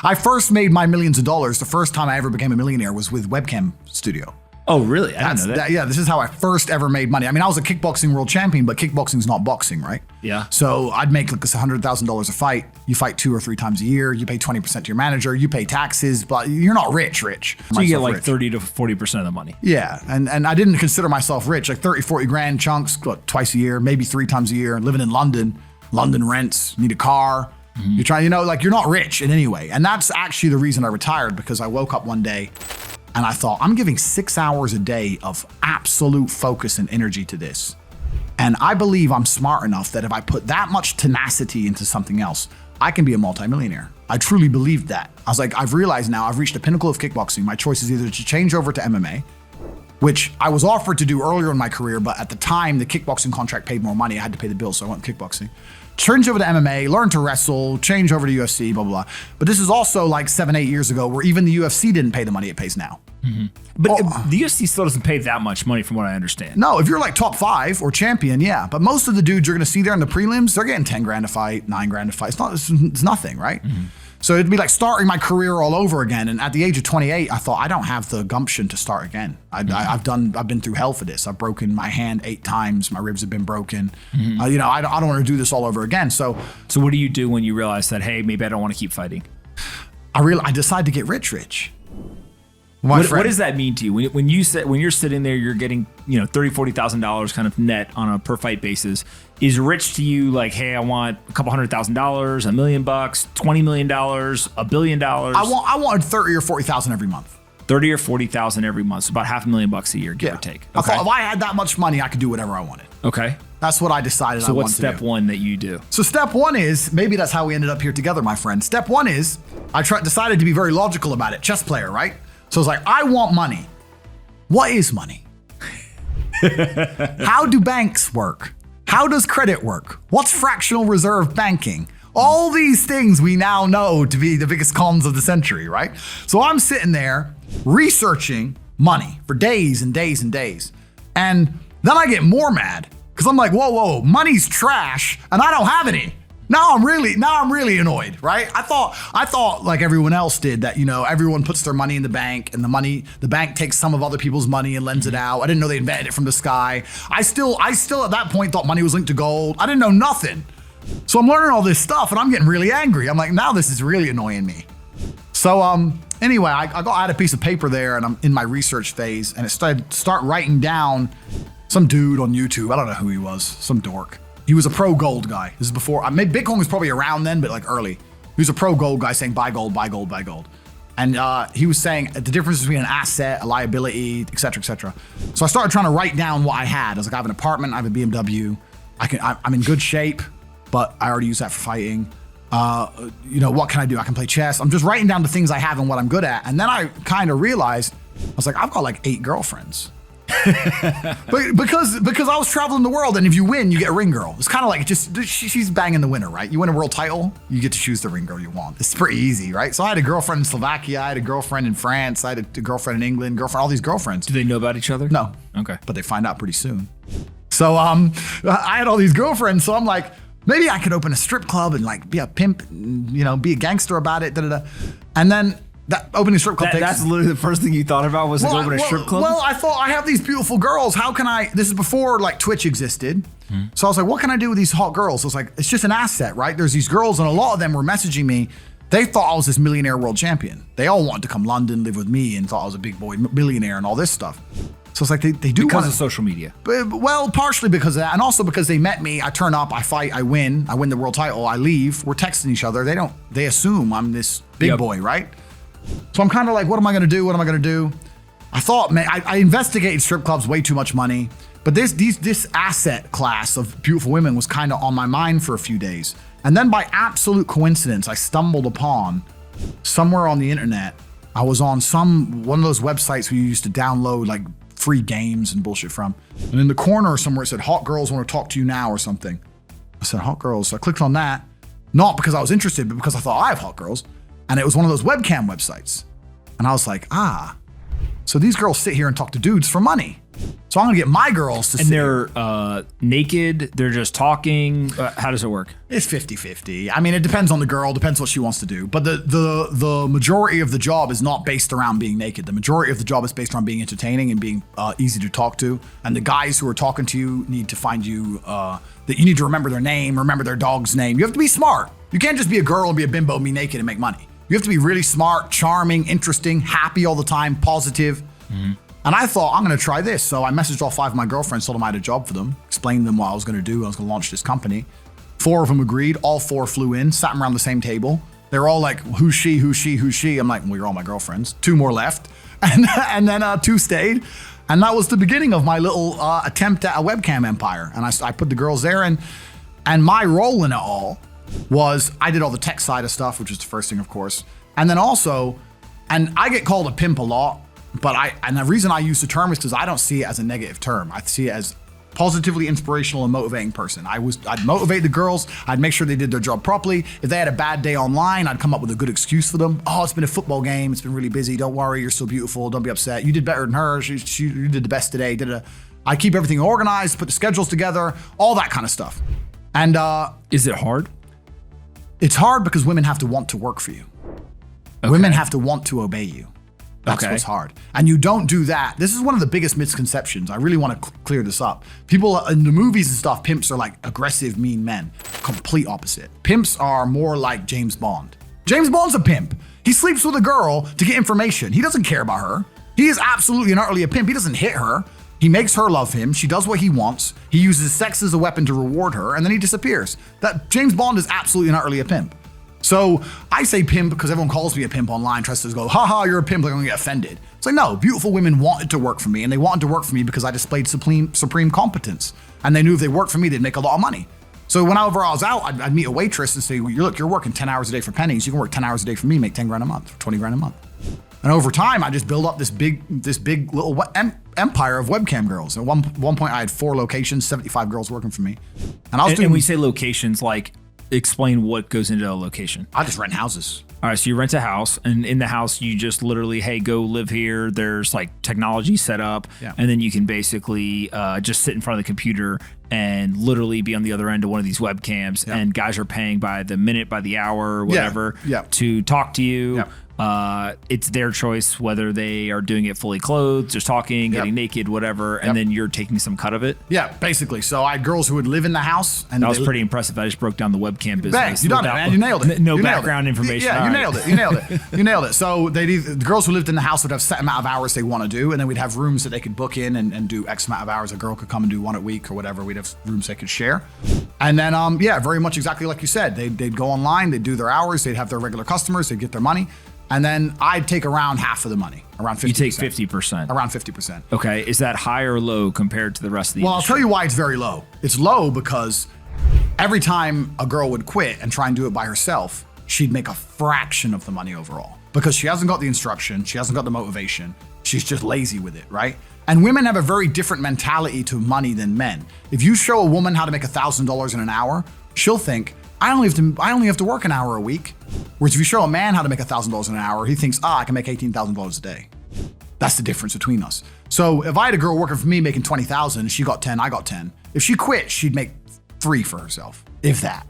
I first made my millions of dollars. The first time I ever became a millionaire was with webcam studio. Oh, really? I didn't know that. Yeah, this is how I first ever made money. I mean, I was a kickboxing world champion, but kickboxing's not boxing, right? Yeah. So I'd make like $100,000 a fight. You fight 2 or 3 times a year. You pay 20% to your manager. You pay taxes, but you're not rich. So you get like 30 to 40% of the money. Yeah, and I didn't consider myself rich. Like 30, 40 grand chunks, twice a year, maybe 3 times a year. Living in London, London rents, need a car. You're trying, like you're not rich in any way. And that's actually the reason I retired, because I woke up one day and I thought, I'm giving 6 hours a day of absolute focus and energy to this. And I believe I'm smart enough that if I put that much tenacity into something else, I can be a multimillionaire. I truly believed that. I was like, I've realized now I've reached the pinnacle of kickboxing. My choice is either to change over to MMA, which I was offered to do earlier in my career, but at the time the kickboxing contract paid more money. I had to pay the bills, so I went kickboxing. Change over to MMA, learn to wrestle, change over to UFC, blah, blah, blah. But this is also like 7, 8 years ago where even the UFC didn't pay the money it pays now. But the UFC still doesn't pay that much money from what I understand. No, if you're like top 5 or champion, yeah. But most of the dudes you're gonna see there in the prelims, they're getting 10 grand a fight, 9 grand a fight. It's nothing, right? So it'd be like starting my career all over again. And at the age of 28, I thought I don't have the gumption to start again. I've been through hell for this. I've broken my hand 8 times. My ribs have been broken. I don't want to do this all over again. So what do you do when you realize that, hey, maybe I don't want to keep fighting? I decided to get rich. What does that mean to you? When you're sitting there, you're getting $30,000-$40,000 kind of net on a per fight basis. Is rich to you like, hey, I want a couple $100,000, $1 million, $20 million, $1 billion? I wanted 30 or 40,000 every month. 30 or 40,000 every month, so about $500,000 a year, give or take. Okay. I thought if I had that much money, I could do whatever I wanted. Okay. That's what I decided I wanted to do. So what's step 1 that you do? So step 1 is, maybe that's how we ended up here together, my friend. Step 1 is, I decided to be very logical about it. Chess player, right? So it's like, I want money. What is money? How do banks work? How does credit work? What's fractional reserve banking? All these things we now know to be the biggest cons of the century, right? So I'm sitting there researching money for days and days and days. And then I get more mad because I'm like, whoa, money's trash and I don't have any. Now I'm really annoyed, right? I thought like everyone else did that, everyone puts their money in the bank and the bank takes some of other people's money and lends it out. I didn't know they invented it from the sky. I still at that point thought money was linked to gold. I didn't know nothing. So I'm learning all this stuff and I'm getting really angry. I'm like, now this is really annoying me. So anyway, I had a piece of paper there and I'm in my research phase and it start writing down some dude on YouTube. I don't know who he was, some dork. He was a pro gold guy. This is before, maybe Bitcoin was probably around then, but like early. He was a pro gold guy saying buy gold, buy gold, buy gold. And he was saying the difference between an asset, a liability, et cetera, et cetera. So I started trying to write down what I had. I was like, I have an apartment, I have a BMW. I'm in good shape, but I already use that for fighting. What can I do? I can play chess. I'm just writing down the things I have and what I'm good at. And then I kind of realized, I was like, I've got like 8 girlfriends. But because I was traveling the world, and if you win, you get a ring girl. It's kind of like she's banging the winner, right? You win a world title, you get to choose the ring girl you want. It's pretty easy, right? So I had a girlfriend in Slovakia, I had a girlfriend in France, I had a girlfriend in England, all these girlfriends. Do they know about each other? No. Okay. But they find out pretty soon. So I had all these girlfriends, so I'm like, maybe I could open a strip club and like be a pimp, be a gangster about it, And then that opening strip club that's literally the first thing you thought about was open a strip club? Well, I thought I have these beautiful girls. How can this is before like Twitch existed. So I was like, what can I do with these hot girls? I was like, it's just an asset, right? There's these girls and a lot of them were messaging me. They thought I was this millionaire world champion. They all wanted to come London, live with me and thought I was a big boy millionaire and all this stuff. So it's like they do because of social media. Well, partially because of that, and also because they met me. I turn up, I fight, I win the world title, I leave. We're texting each other. They assume I'm this big boy, right? So I'm kind of like, what am I gonna do? I thought, man, I investigated strip clubs, way too much money. But this asset class of beautiful women was kind of on my mind for a few days. And then by absolute coincidence, I stumbled upon somewhere on the internet. I was on one of those websites where you used to download like free games and bullshit from. And in the corner somewhere it said, hot girls want to talk to you now or something. I said, hot girls. So I clicked on that, not because I was interested, but because I thought I have hot girls. And it was one of those webcam websites. And I was like, So these girls sit here and talk to dudes for money. So I'm gonna get my girls to and they're naked, they're just talking. How does it work? It's 50-50. I mean, it depends on the girl, depends what she wants to do. But the majority of the job is not based around being naked. The majority of the job is based around being entertaining and being easy to talk to. And the guys who are talking to you need to find you, that you need to remember their name, remember their dog's name. You have to be smart. You can't just be a girl and be a bimbo and be naked and make money. You have to be really smart, charming, interesting, happy all the time, positive. Mm-hmm. And I thought, I'm gonna try this. So I messaged all 5 of my girlfriends, told them I had a job for them, explained to them what I was gonna do. I was gonna launch this company. 4 of them agreed, all 4 flew in, sat around the same table. They were all like, who's she, who's she, who's she? I'm like, well, you're all my girlfriends. 2 more left. And then 2 stayed. And that was the beginning of my little attempt at a webcam empire. And I put the girls there, and my role in it all was I did all the tech side of stuff, which is the first thing, of course. And then also, and I get called a pimp a lot, but and the reason I use the term is because I don't see it as a negative term. I see it as positively inspirational and motivating person. I'd motivate the girls. I'd make sure they did their job properly. If they had a bad day online, I'd come up with a good excuse for them. Oh, it's been a football game. It's been really busy. Don't worry. You're so beautiful. Don't be upset. You did better than her. You did the best today. I keep everything organized, put the schedules together, all that kind of stuff. And is it hard? It's hard because women have to want to work for you. Okay. Women have to want to obey you. That's what's hard. And you don't do that. This is one of the biggest misconceptions. I really want to clear this up. People in the movies and stuff, pimps are like aggressive, mean men. Complete opposite. Pimps are more like James Bond. James Bond's a pimp. He sleeps with a girl to get information. He doesn't care about her. He is absolutely and utterly a pimp. He doesn't hit her. He makes her love him. She does what he wants. He uses sex as a weapon to reward her, and then he disappears. That James Bond is absolutely and utterly a pimp. So I say pimp because everyone calls me a pimp online, tries to go, haha, you're a pimp, they're gonna get offended. It's like, no, beautiful women wanted to work for me, and they wanted to work for me because I displayed supreme competence. And they knew if they worked for me, they'd make a lot of money. So whenever I was out, I'd meet a waitress and say, well, look, you're working 10 hours a day for pennies. You can work 10 hours a day for me, make 10 grand a month, 20 grand a month. And over time, I just built up this big little empire of webcam girls. At one point, I had 4 locations, 75 girls working for me. And I was doing. And we say locations, like, explain what goes into a location. I just rent houses. All right, so you rent a house, and in the house, you just literally, hey, go live here. There's like technology set up, and then you can basically just sit in front of the computer and literally be on the other end of one of these webcams, and guys are paying by the minute, by the hour, or whatever, to talk to you. It's their choice whether they are doing it fully clothed, just talking, getting naked, whatever, and then you're taking some cut of it. Yeah, basically. So I had girls who would live in the house, and that was pretty impressive. I just broke down the webcam business. Bang, you done it, man. You nailed it. No background information. Yeah, you nailed it. You nailed it. You nailed it. So the girls who lived in the house would have set amount of hours they want to do, and then we'd have rooms that they could book in and do X amount of hours. A girl could come and do 1 a week or whatever. We'd have rooms they could share. And then, very much exactly like you said. They'd go online, they'd do their hours, they'd have their regular customers, they'd get their money. And then I'd take around half of the money, around 50%. You take 50%. Around 50%. Okay. Is that high or low compared to the rest of the industry? I'll tell you why it's very low. It's low because every time a girl would quit and try and do it by herself, she'd make a fraction of the money overall. Because she hasn't got the instruction, she hasn't got the motivation, she's just lazy with it, right? And women have a very different mentality to money than men. If you show a woman how to make $1,000 in an hour, she'll think, I only have to work an hour a week. Whereas if you show a man how to make $1,000 in an hour, he thinks, I can make $18,000 a day. That's the difference between us. So if I had a girl working for me making $20,000, she got 10, I got 10. If she quit, she'd make 3 for herself, if that.